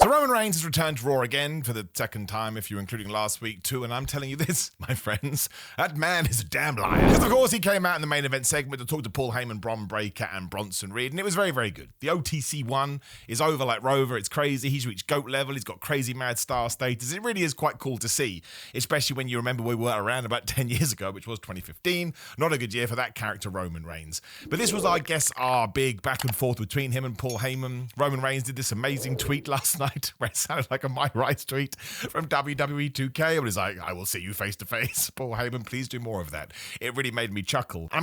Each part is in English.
So Roman Reigns has returned to Raw again for the second time, if you're including last week too, and I'm telling you this, my friends, that man is a damn liar. Because of course he came out in the main event segment to talk to Paul Heyman, Bron Breakker and Bronson Reed, and it was very, very good. The OTC one is over like Rover, it's crazy, he's reached GOAT level, he's got crazy mad star status. It really is quite cool to see, especially when you remember we were around about 10 years ago, which was 2015. Not a good year for that character, Roman Reigns. But this was, I guess, our big back and forth between him and Paul Heyman. Roman Reigns did this amazing tweet last night where it sounded like a My Rights tweet from WWE 2K. It was like, I will see you face to face. Paul Heyman, please do more of that. It really made me chuckle. I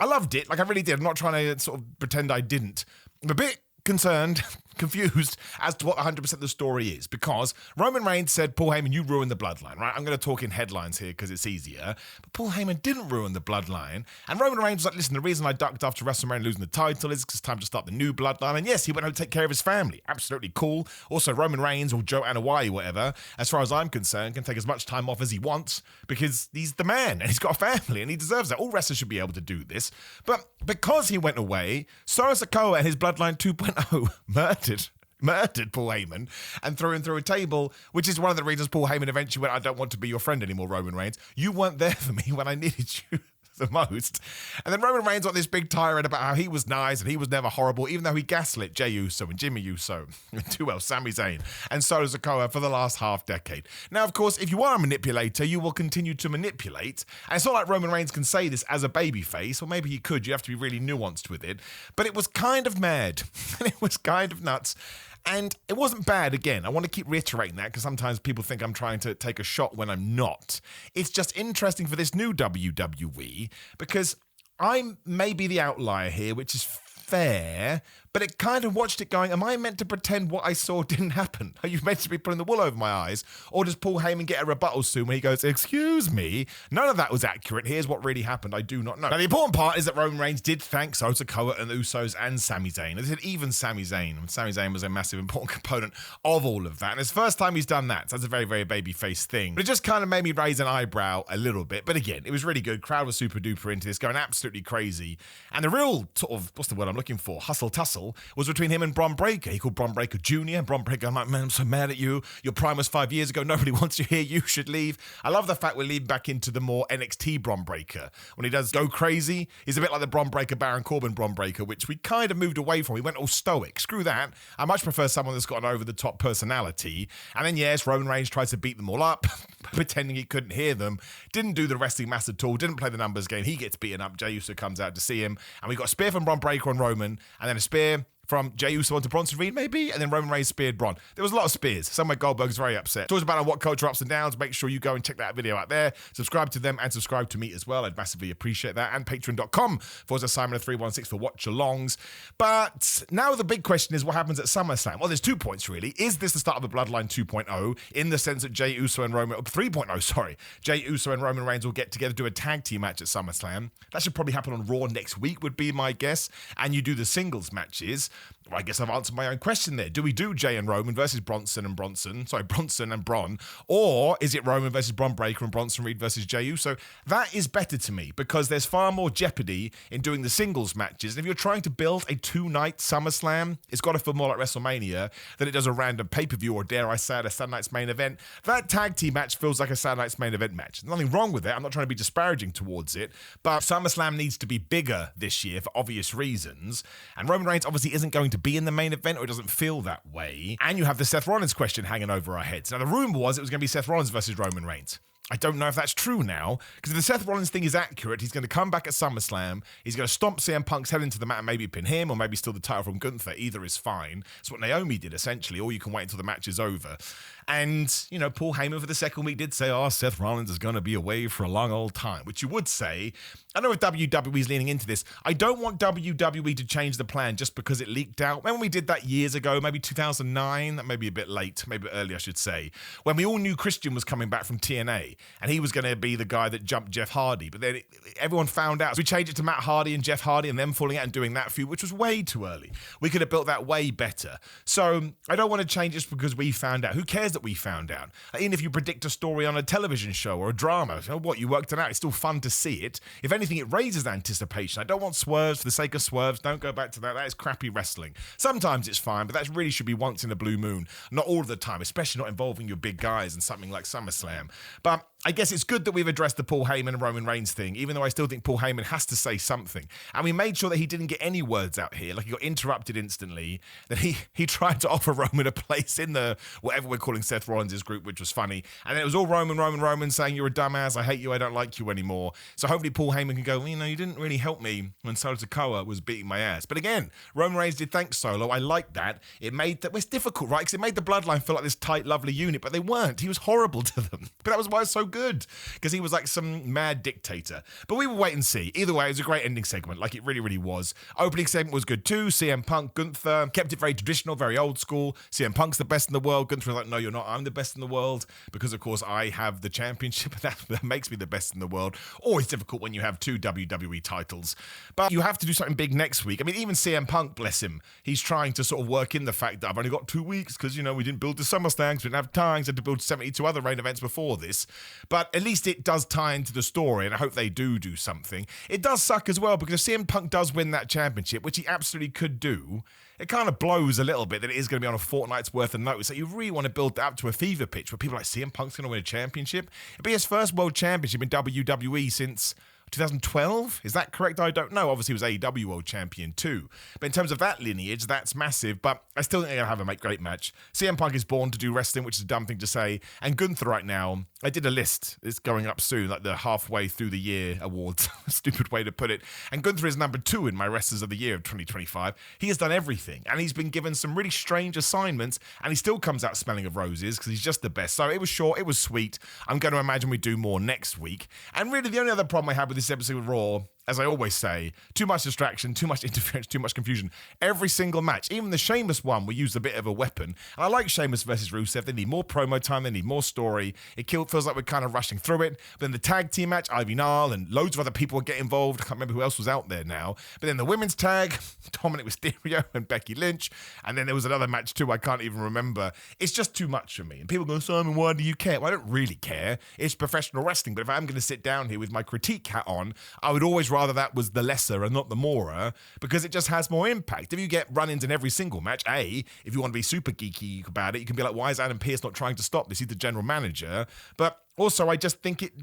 loved it. Like I really did. I'm not trying to sort of pretend I didn't. I'm a bit concerned, confused as to what 100% of the story is, because Roman Reigns said, Paul Heyman, you ruined the bloodline, right? I'm going to talk in headlines here because it's easier. But Paul Heyman didn't ruin the bloodline. And Roman Reigns was like, listen, the reason I ducked after WrestleMania losing the title is because it's time to start the new bloodline. And yes, he went home to take care of his family. Absolutely cool. Also, Roman Reigns or Joe Anoa'i, whatever, as far as I'm concerned, can take as much time off as he wants because he's the man and he's got a family and he deserves that. All wrestlers should be able to do this. But because he went away, Solo Sikoa and his Bloodline 2.0 murdered Paul Heyman and threw him through a table, which is one of the reasons Paul Heyman eventually went, I don't want to be your friend anymore, Roman Reigns. You weren't there for me when I needed you the most. And then Roman Reigns got this big tirade about how he was nice and he was never horrible, even though he gaslit Jey Uso and Jimmy Uso and who else, Sami Zayn and Solo Sikoa for the last half decade. Now, of course, if you are a manipulator, you will continue to manipulate. And it's not like Roman Reigns can say this as a babyface, or maybe he could. You have to be really nuanced with it. But it was kind of mad and it was kind of nuts. And it wasn't bad, again. I want to keep reiterating that because sometimes people think I'm trying to take a shot when I'm not. It's just interesting for this new WWE because I'm maybe the outlier here, which is fair, but it kind of watched it going, am I meant to pretend what I saw didn't happen? Are you meant to be pulling the wool over my eyes? Or does Paul Heyman get a rebuttal soon when he goes, excuse me, none of that was accurate. Here's what really happened. I do not know. Now, the important part is that Roman Reigns did thank Solo Sikoa and the Usos and Sami Zayn. They said even Sami Zayn. Sami Zayn was a massive, important component of all of that. And it's the first time he's done that. So that's a very, very babyface thing. But it just kind of made me raise an eyebrow a little bit. But again, it was really good. Crowd was super duper into this, going absolutely crazy. And the real sort of, what's the word I'm looking for? Hustle tussle was between him and Bron Breakker. He called Bron Breakker Jr. Bron Breakker, I'm like, man, I'm so mad at you. Your prime was 5 years ago. Nobody wants you here. You should leave. I love the fact we're leading back into the more NXT Bron Breakker. When he does go crazy, he's a bit like the Bron Breakker, Baron Corbin Bron Breakker, which we kind of moved away from. We went all stoic. Screw that. I much prefer someone that's got an over-the-top personality. And then, yes, Roman Reigns tries to beat them all up, pretending he couldn't hear them. Didn't do the wrestling mass at all. Didn't play the numbers game. He gets beaten up. Jey Uso comes out to see him. And we got a spear from Bron Breakker on Roman, and then a spear from Jey Uso onto Bronson Reed, maybe, and then Roman Reigns speared Bron. There was a lot of spears. Somewhere Goldberg's very upset. Talks about What Culture Ups and Downs. Make sure you go and check that video out there. Subscribe to them and subscribe to me as well. I'd massively appreciate that. And patreon.com/Simon316 for watch-alongs. But now the big question is what happens at SummerSlam? Well, there's 2 points, really. Is this the start of the Bloodline 2.0 in the sense that Jey Uso and Roman... 3.0, sorry. Jey Uso and Roman Reigns will get together, do a tag team match at SummerSlam. That should probably happen on Raw next week, would be my guess. And you do the singles matches. Well, I guess I've answered my own question there. Do we do Jey and Roman versus Bronson and Bron? Or is it Roman versus Bron Breakker and Bronson Reed versus Jey Uso? That is better to me because there's far more jeopardy in doing the singles matches. And if you're trying to build a 2-night SummerSlam, it's got to feel more like WrestleMania than it does a random pay-per-view or, dare I say it, a Saturday Night's Main Event. That tag team match feels like a Saturday Night's Main Event match. There's nothing wrong with it. I'm not trying to be disparaging towards it. But SummerSlam needs to be bigger this year for obvious reasons. And Roman Reigns obviously isn't going to be in the main event, or it doesn't feel that way. And you have the Seth Rollins question hanging over our heads. Now, the rumor was it was going to be Seth Rollins versus Roman Reigns. I don't know if that's true now, because if the Seth Rollins thing is accurate, he's going to come back at SummerSlam, he's going to stomp CM Punk's head into the mat and maybe pin him, or maybe steal the title from Gunther. Either is fine. That's what Naomi did, essentially, or you can wait until the match is over. And, you know, Paul Heyman for the second week did say, oh, Seth Rollins is going to be away for a long old time, which you would say. I don't know if WWE's leaning into this. I don't want WWE to change the plan just because it leaked out. Remember when we did that years ago, maybe 2009? That may be a bit late, maybe a bit early, I should say, when we all knew Christian was coming back from TNA, and he was going to be the guy that jumped Jeff Hardy. But then everyone found out. So we changed it to Matt Hardy and Jeff Hardy and them falling out and doing that feud, which was way too early. We could have built that way better. So I don't want to change just because we found out. Who cares that we found out. Even if you predict a story on a television show or a drama, you worked it out, it's still fun to see it. If anything, it raises anticipation. I don't want swerves for the sake of swerves. Don't go back to that. That is crappy wrestling. Sometimes it's fine, but that really should be once in a blue moon. Not all of the time, especially not involving your big guys in something like SummerSlam. But I guess it's good that we've addressed the Paul Heyman and Roman Reigns thing, even though I still think Paul Heyman has to say something. And we made sure that he didn't get any words out here. Like, he got interrupted instantly. Then he tried to offer Roman a place in the, whatever we're calling Seth Rollins' group, which was funny. And then it was all Roman saying, you're a dumbass, I hate you, I don't like you anymore. So hopefully Paul Heyman can go, you didn't really help me when Solo Sikoa was beating my ass. But again, Roman Reigns did thank Solo. I like that. It made that, it's difficult, right? Because it made the Bloodline feel like this tight, lovely unit, but they weren't. He was horrible to them. But that was why it's so good. Because he was like some mad dictator. But we will wait and see. Either way, it was a great ending segment, like it really, really was. Opening segment was good too. CM Punk, Gunther, kept it very traditional, very old school. CM Punk's the best in the world. Gunther was like, no, you're not. I'm the best in the world. Because, of course, I have the championship. That makes me the best in the world. Always difficult when you have 2 WWE titles. But you have to do something big next week. I mean, even CM Punk, bless him, he's trying to sort of work in the fact that I've only got 2 weeks because, we didn't build the SummerSlam, we didn't have time, so I had to build 72 other main events before this. But at least it does tie into the story, and I hope they do something. It does suck as well, because if CM Punk does win that championship, which he absolutely could do, it kind of blows a little bit that it is going to be on a fortnight's worth of notice. So you really want to build that up to a fever pitch where people are like, CM Punk's going to win a championship. It'd be his first world championship in WWE since 2012? Is that correct? I don't know. Obviously, he was AEW World Champion too. But in terms of that lineage, that's massive. But I still think they're going to have a great match. CM Punk is born to do wrestling, which is a dumb thing to say. And Gunther right now, I did a list. It's going up soon, like the halfway through the year awards. Stupid way to put it. And Gunther is number 2 in my Wrestlers of the Year of 2025. He has done everything. And he's been given some really strange assignments. And he still comes out smelling of roses because he's just the best. So it was short. It was sweet. I'm going to imagine we do more next week. And really, the only other problem I had with this episode of Raw, as I always say, too much distraction, too much interference, too much confusion. Every single match, even the Sheamus one, we used a bit of a weapon. And I like Sheamus versus Rusev. They need more promo time. They need more story. It feels like we're kind of rushing through it. But then the tag team match, Ivy Nile and loads of other people get involved. I can't remember who else was out there now. But then the women's tag, Dominic Mysterio and Becky Lynch. And then there was another match too, I can't even remember. It's just too much for me. And people go, Simon, why do you care? Well, I don't really care. It's professional wrestling. But if I'm going to sit down here with my critique hat on, I would always rather that was the lesser and not the morer, because it just has more impact. If you get run-ins in every single match, if you want to be super geeky about it, you can be like, why is Adam Pearce not trying to stop this? He's the general manager. But also, I just think it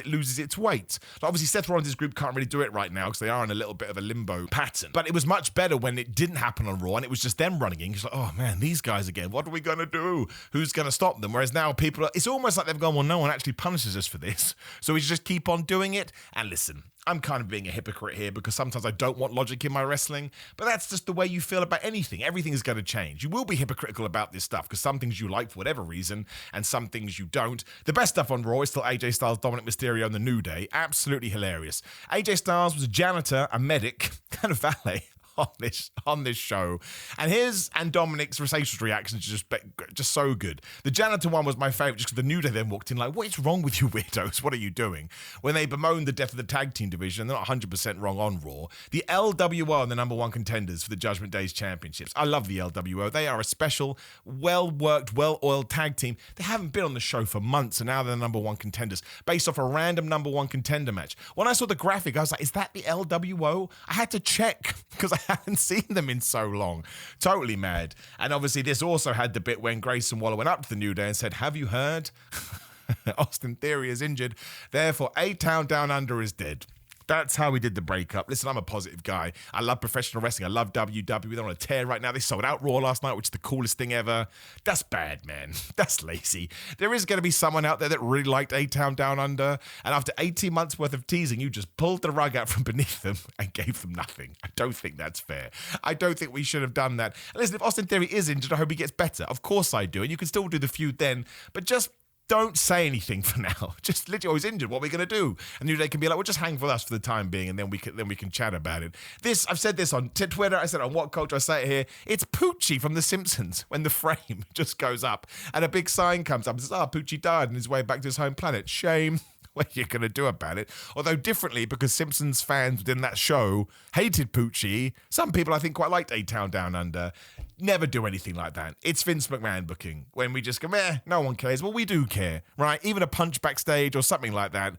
loses its weight. Like, obviously, Seth Rollins' group can't really do it right now because they are in a little bit of a limbo pattern. But it was much better when it didn't happen on Raw and it was just them running in. It's like, oh man, these guys again, what are we going to do? Who's going to stop them? Whereas now it's almost like they've gone, well, no one actually punishes us for this. So we should just keep on doing it. And listen, I'm kind of being a hypocrite here because sometimes I don't want logic in my wrestling, but that's just the way you feel about anything. Everything is going to change. You will be hypocritical about this stuff because some things you like for whatever reason and some things you don't. The best stuff on Raw is still AJ Styles, Dominic Mysterio, and The New Day. Absolutely hilarious. AJ Styles was a janitor, a medic, and a valet on this show, and his and Dominic's racist reactions are just so good. The janitor one was my favourite just because the New Day then walked in like, what is wrong with you weirdos? What are you doing? When they bemoaned the death of the tag team division, they're not 100% wrong on Raw. The LWO are the number 1 contenders for the Judgment Day's championships. I love the LWO. They are a special, well-worked, well-oiled tag team. They haven't been on the show for months, and now they're the number 1 contenders based off a random number 1 contender match. When I saw the graphic, I was like, is that the LWO? I had to check because I hadn't seen them in so long. Totally mad. And obviously this also had the bit when Grayson Waller went up to the New Day and said, have you heard? Austin Theory is injured. Therefore, A-Town Down Under is dead. That's how we did the breakup. Listen, I'm a positive guy. I love professional wrestling. I love WWE. They're on a tear right now. They sold out Raw last night, which is the coolest thing ever. That's bad, man. That's lazy. There is going to be someone out there that really liked A-Town Down Under, and after 18 months worth of teasing, you just pulled the rug out from beneath them and gave them nothing. I don't think that's fair. I don't think we should have done that. And listen, if Austin Theory is injured, I hope he gets better. Of course I do, and you can still do the feud then, but just don't say anything for now. Just literally, he's injured. What are we going to do? And New Day can be like, well, just hang with us for the time being, and then we can chat about it. I've said this on Twitter. I said it on What Culture. I say it here. It's Poochie from The Simpsons when the frame just goes up and a big sign comes up and says, Poochie died on his way back to his home planet. Shame. What are you going to do about it? Although differently, because Simpsons fans within that show hated Poochie. Some people, I think, quite liked A-Town Down Under. never do anything like that. It's Vince McMahon booking when we just go, no one cares. Well, we do care, right? Even a punch backstage or something like that.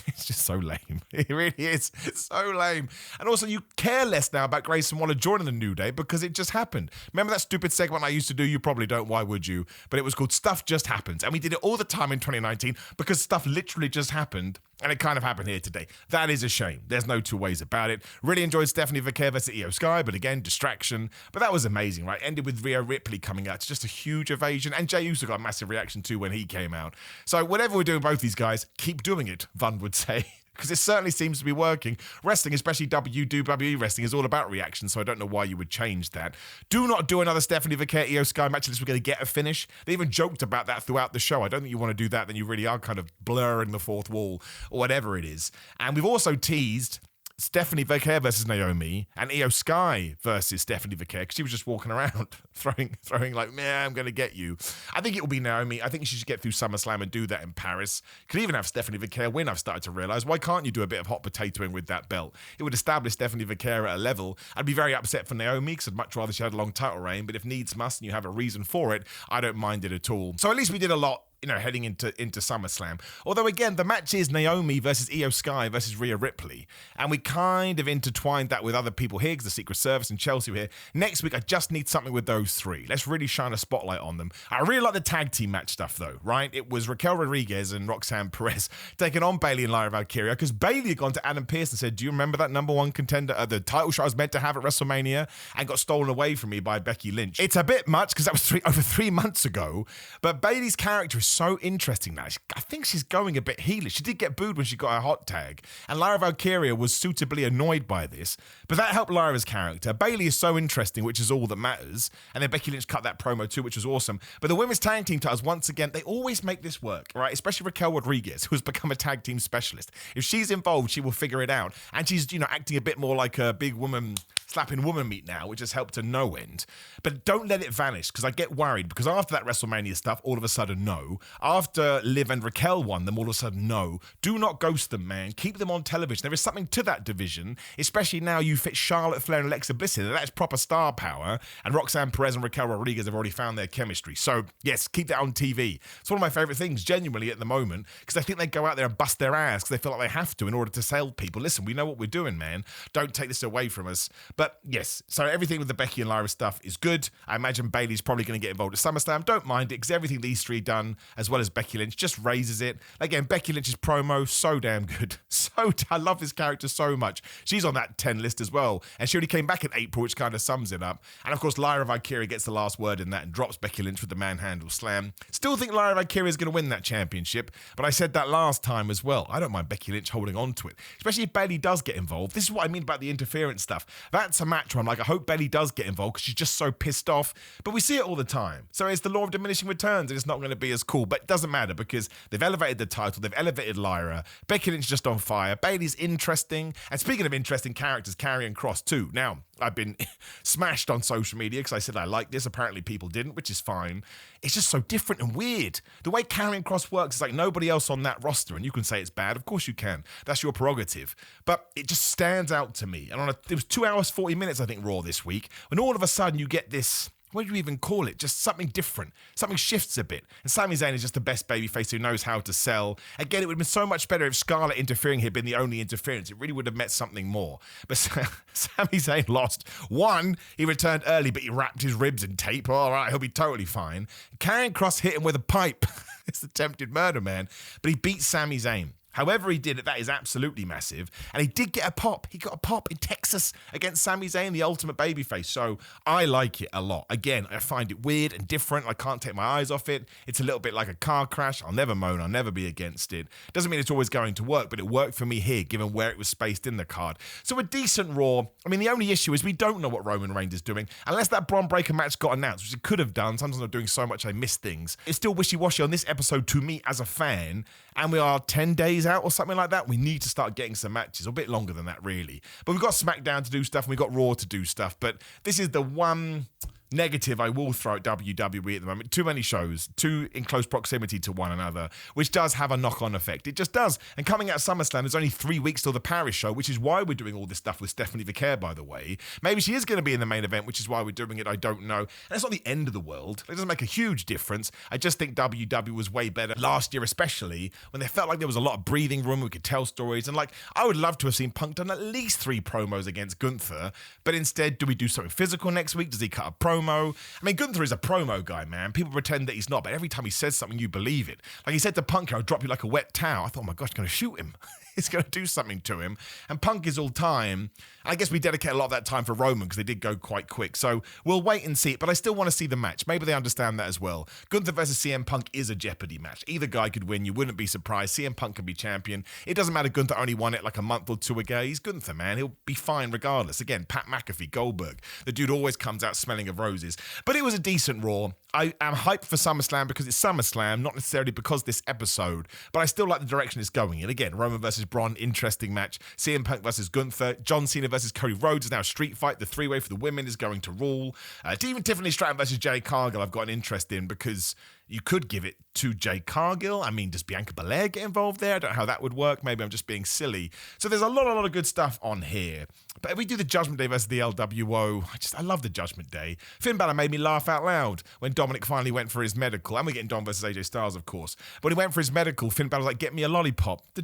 It's just so lame. It really is. It's so lame. And also, you care less now about Grayson Waller joining the New Day because it just happened. Remember that stupid segment I used to do? You probably don't. Why would you? But it was called Stuff Just Happens. And we did it all the time in 2019 because stuff literally just happened. And it kind of happened here today. That is a shame. There's no two ways about it. Really enjoyed Stephanie Vicare versus Eio Sky, but again, distraction. But that was amazing, right? Ended with Rhea Ripley coming out. It's just a huge ovation. And Jey Uso got a massive reaction too when he came out. So whatever we're doing, both these guys, keep doing it, Vun would say. Because it certainly seems to be working. Wrestling, especially WWE wrestling, is all about reaction, so I don't know why you would change that. Do not do another Stephanie Vicare Eio Sky match unless we're going to get a finish. They even joked about that throughout the show. I don't think you want to do that, then you really are kind of blurring the fourth wall, or whatever it is. And we've also teased Stephanie Vicare versus Naomi and Eio Sky versus Stephanie Vicare because she was just walking around throwing like, man, I'm going to get you. I think it will be Naomi. I think she should get through SummerSlam and do that in Paris. Could even have Stephanie Vicare win, I've started to realize. Why can't you do a bit of hot potatoing with that belt? It would establish Stephanie Vicare at a level. I'd be very upset for Naomi because I'd much rather she had a long title reign, but if needs must and you have a reason for it, I don't mind it at all. So at least we did a lot, heading into SummerSlam. Although, again, the match is Naomi versus Eio Sky versus Rhea Ripley. And we kind of intertwined that with other people here, because the Secret Service and Chelsea were here. Next week, I just need something with those three. Let's really shine a spotlight on them. I really like the tag team match stuff, though, right? It was Raquel Rodriguez and Roxanne Perez taking on Bayley and Lyra Valkyria, because Bayley had gone to Adam Pearce and said, do you remember that number one contender, the title shot I was meant to have at WrestleMania, and got stolen away from me by Becky Lynch? It's a bit much, because that was over 3 months ago, but Bayley's character is so interesting now. I think she's going a bit heelish. She did get booed when she got her hot tag, and Lyra Valkyria was suitably annoyed by this, but that helped Lyra's character. Bayley is so interesting, which is all that matters, and then Becky Lynch cut that promo too, which was awesome. But the women's tag team titles, once again, they always make this work, right? Especially Raquel Rodriguez, who has become a tag team specialist. If she's involved, she will figure it out, and she's, acting a bit more like a big woman, slapping woman meat now, which has helped to no end. But don't let it vanish, because I get worried, because after that WrestleMania stuff, all of a sudden, no. After Liv and Raquel won them, all of a sudden, no. Do not ghost them, man. Keep them on television. There is something to that division, especially now you fit Charlotte Flair and Alexa Bliss in. That's proper star power, and Roxanne Perez and Raquel Rodriguez have already found their chemistry. So, yes, keep that on TV. It's one of my favourite things, genuinely, at the moment, because I think they go out there and bust their ass because they feel like they have to in order to sell people. Listen, we know what we're doing, man. Don't take this away from us. But, yes, so everything with the Becky and Lyra stuff is good. I imagine Bayley's probably going to get involved at SummerSlam. Don't mind it, because everything these three done, as well as Becky Lynch, just raises it. Again, Becky Lynch's promo, so damn good. I love this character so much. She's on that 10 list as well, and she only came back in April, which kind of sums it up. And of course, Lyra Valkyria gets the last word in that and drops Becky Lynch with the manhandle slam. Still think Lyra Valkyria is going to win that championship, but I said that last time as well. I don't mind Becky Lynch holding on to it, especially if Bayley does get involved. This is what I mean about the interference stuff. That's a match where I'm like, I hope Bayley does get involved, because she's just so pissed off. But we see it all the time. So it's the law of diminishing returns, and it's not going to be as cool. But it doesn't matter, because they've elevated the title, they've elevated Lyra. Becky Lynch just on fire. Bayley's interesting. And speaking of interesting characters, Carrie and Cross too. Now, I've been smashed on social media because I said I like this. Apparently people didn't, which is fine. It's just so different and weird. The way Carrie and Cross works is like nobody else on that roster, and you can say it's bad. Of course you can. That's your prerogative. But it just stands out to me. And it was 2 hours, 40 minutes, I think, Raw this week, when all of a sudden you get this, what do you even call it? Just something different. Something shifts a bit. And Sami Zayn is just the best babyface who knows how to sell. Again, it would have been so much better if Scarlett interfering had been the only interference. It really would have meant something more. But Sami Zayn lost. One, he returned early, but he wrapped his ribs in tape. All right, he'll be totally fine. Karrion Kross hit him with a pipe. It's attempted murder, man. But he beat Sami Zayn. However he did it, that is absolutely massive. And he did get a pop. He got a pop in Texas against Sami Zayn, the ultimate babyface. So I like it a lot. Again, I find it weird and different. I can't take my eyes off it. It's a little bit like a car crash. I'll never moan. I'll never be against it. Doesn't mean it's always going to work, but it worked for me here, given where it was spaced in the card. So a decent Raw. I mean, the only issue is we don't know what Roman Reigns is doing. Unless that Bron Breakker match got announced, which it could have done. Sometimes I'm doing so much I miss things. It's still wishy-washy on this episode to me as a fan. And we are 10 days out or something like that. We need to start getting some matches. A bit longer than that, really. But we've got SmackDown to do stuff and we've got Raw to do stuff. But this is the one negative I will throw at WWE at the moment. Too many shows, too in close proximity to one another, which does have a knock-on effect. It just does. And coming out of SummerSlam, there's only 3 weeks till the Paris show, which is why we're doing all this stuff with Stephanie Vicare, by the way. Maybe she is going to be in the main event, which is why we're doing it. I don't know. And it's not the end of the world. It doesn't make a huge difference. I just think WWE was way better last year, especially when they felt like there was a lot of breathing room. We could tell stories. And like, I would love to have seen Punk done at least 3 promos against Gunther. But instead, do we do something physical next week? Does he cut a promo? I mean, Gunther is a promo guy, man. People pretend that he's not, but every time he says something, you believe it. Like he said to Punk, I'll drop you like a wet towel. I thought, oh my gosh, going to shoot him. It's going to do something to him. And Punk is all time. I guess we dedicate a lot of that time for Roman because they did go quite quick. So we'll wait and see it, but I still want to see the match. Maybe they understand that as well. Gunther versus CM Punk is a Jeopardy match. Either guy could win. You wouldn't be surprised. CM Punk can be champion. It doesn't matter. Gunther only won it like a month or 2 ago. He's Gunther, man. He'll be fine regardless. Again, Pat McAfee, Goldberg. The dude always comes out smelling of roses. But it was a decent Raw. I am hyped for SummerSlam because it's SummerSlam, not necessarily because this episode, but I still like the direction it's going in. Again, Roman versus Bron, interesting match. CM Punk versus Gunther. John Cena versus Cody Rhodes is now a street fight. The 3-way for the women is going to rule. Even Tiffany Stratton versus Jay Cargill I've got an interest in because you could give it to Jay Cargill. I mean, does Bianca Belair get involved there? I don't know how that would work. Maybe I'm just being silly. So there's a lot of good stuff on here. But if we do the Judgment Day versus the LWO, I love the Judgment Day. Finn Balor made me laugh out loud when Dominic finally went for his medical. And we're getting Dom versus AJ Styles, of course. But when he went for his medical, Finn Balor was like, get me a lollipop. The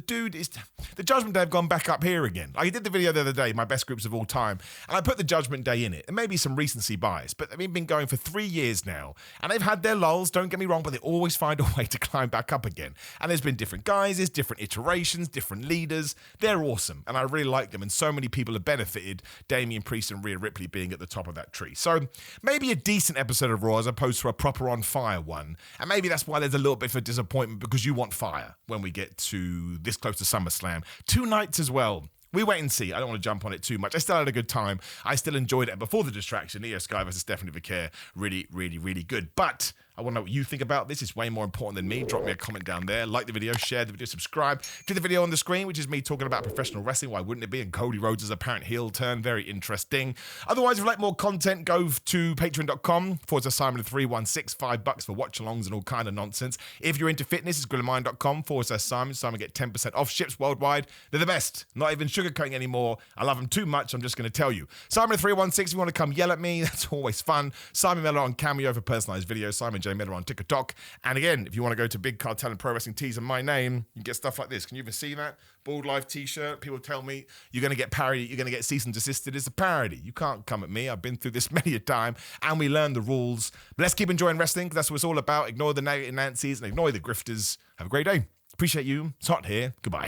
Judgment Day have gone back up here again. I did the video the other day, my best groups of all time, and I put the Judgment Day in it. And maybe some recency bias, but they've been going for 3 years now. And they've had their lulls, don't get me wrong, but they always find a way to climb back up again. And there's been different guises, different iterations, different leaders. They're awesome, and I really like them. And so many people have benefited, Damian Priest and Rhea Ripley being at the top of that tree. So maybe a decent episode of Raw as opposed to a proper on fire one. And maybe that's why there's a little bit of a disappointment because you want fire when we get to this close to SummerSlam. 2 nights as well. We wait and see. I don't want to jump on it too much. I still had a good time. I still enjoyed it. Before the distraction, Eio Sky versus Stephanie Vicare, really, really, really good. But I want to know what you think about this. It's way more important than me. Drop me a comment down there. Like the video, share the video, subscribe to the video on the screen, which is me talking about professional wrestling. Why wouldn't it be? And Cody Rhodes' apparent heel turn. Very interesting. Otherwise, if you like more content, go to patreon.com/Simon316. $5 for watch-alongs and all kind of nonsense. If you're into fitness, it's grillermind.com/Simon. Simon get 10% off ships worldwide. They're the best. Not even sugarcoating anymore. I love them too much. I'm just going to tell you. Simon316, if you want to come yell at me, that's always fun. Simon Miller on Cameo for personalized videos. Simon J. Miller on TikTok. And again, if you want to go to Big Cartel and Pro Wrestling Tees and my name, you get stuff like this. Can you even see that? Bald Life t-shirt. People tell me you're going to get parody, you're going to get cease and desisted. It's a parody. You can't come at me. I've been through this many a time and we learn the rules. But let's keep enjoying wrestling because that's what it's all about. Ignore the negative Nancy's and ignore the grifters. Have a great day. Appreciate you. It's hot here. Goodbye.